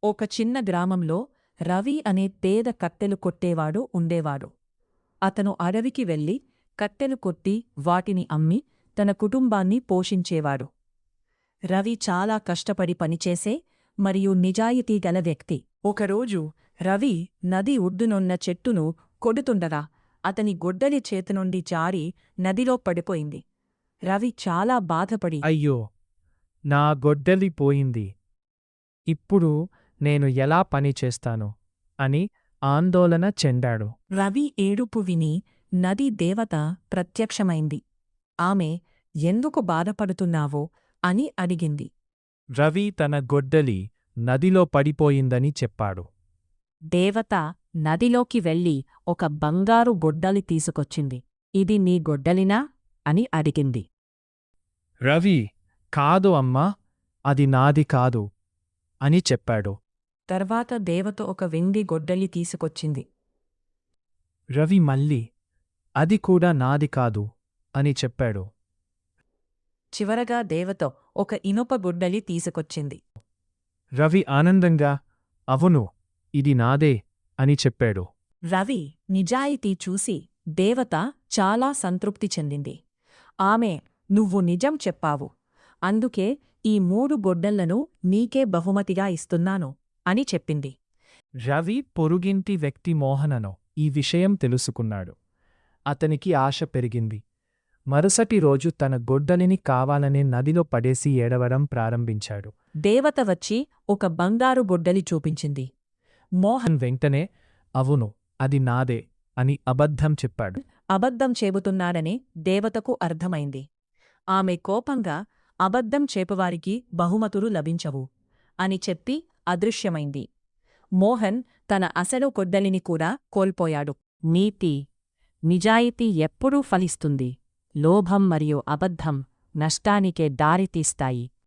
ఒక చిన్న గ్రామంలో రవి అనే పేద కట్టెలు కొట్టేవాడు ఉండేవాడు. అతను అడవికి వెళ్లి కట్టెలు కొట్టి వాటిని అమ్మి తన కుటుంబాన్ని పోషించేవాడు. రవి చాలా కష్టపడి పనిచేసే మరియు నిజాయితీగల వ్యక్తి. ఒకరోజు రవి నది ఒడ్డునున్న చెట్టును కొడుతుండగా అతని గొడ్డలి చేతినుండి జారి నదిలో పడిపోయింది. రవి చాలా బాధపడి, అయ్యో, నా గొడ్డలి పోయింది. ఇప్పుడు నేను ఎలా పని చేస్తాను అని ఆందోళన చెందాడు. రవి ఏడుపు విని నదీ దేవత ప్రత్యక్షమైంది. ఆమె ఎందుకు బాధపడుతున్నావో అని అడిగింది. రవి తన గొడ్డలి నదిలో పడిపోయిందని చెప్పాడు. దేవత నదిలోకి వెళ్లి ఒక బంగారు గొడ్డలి తీసుకొచ్చింది. ఇది నీ గొడ్డలినా అని అడిగింది. రవి, కాదు అమ్మా, అది నాది కాదు అని చెప్పాడు. తర్వాత దేవత ఒక వెండి గొడ్డలి తీసుకొచ్చింది. రవి మళ్ళీ అది కూడా నాది కాదు అని చెప్పాడు. చివరగా దేవత ఒక ఇనుప గొడ్డలి తీసుకొచ్చింది. రవి ఆనందంగా, అవును, ఇది నాదే అని చెప్పాడు. రవి నిజాయితీ చూసి దేవత చాలా సంతృప్తి చెందింది. ఆమె, నువ్వు నిజం చెప్పావు, అందుకే ఈ 3 గొడ్డళ్లను నీకే బహుమతిగా ఇస్తున్నాను అని చెప్పింది. రవి పొరుగింటి వ్యక్తి మోహనను ఈ విషయం తెలుసుకున్నాడు. అతనికి ఆశ పెరిగింది. మరుసటి రోజు తన గొడ్డలిని కావాలనే నదిలో పడేసి ఏడవడం ప్రారంభించాడు. దేవత వచ్చి ఒక బంగారు గొడ్డలి చూపించింది. మోహన్ వెంటనే, అవును, అది నాదే అని అబద్ధం చెప్పాడు. అబద్ధం చెబుతున్నాడని దేవతకు అర్థమైంది. ఆమె కోపంగా, అబద్ధం చేపువారికి బహుమతులు లభించవు అని చెప్పి అదృశ్యమైంది. మోహన్ తన అసలు గొడ్డలిని కూడా కోల్పోయాడు. నీతి, నిజాయితీ ఎప్పుడూ ఫలిస్తుంది. లోభం మరియు అబద్ధం నష్టానికే దారితీస్తాయి.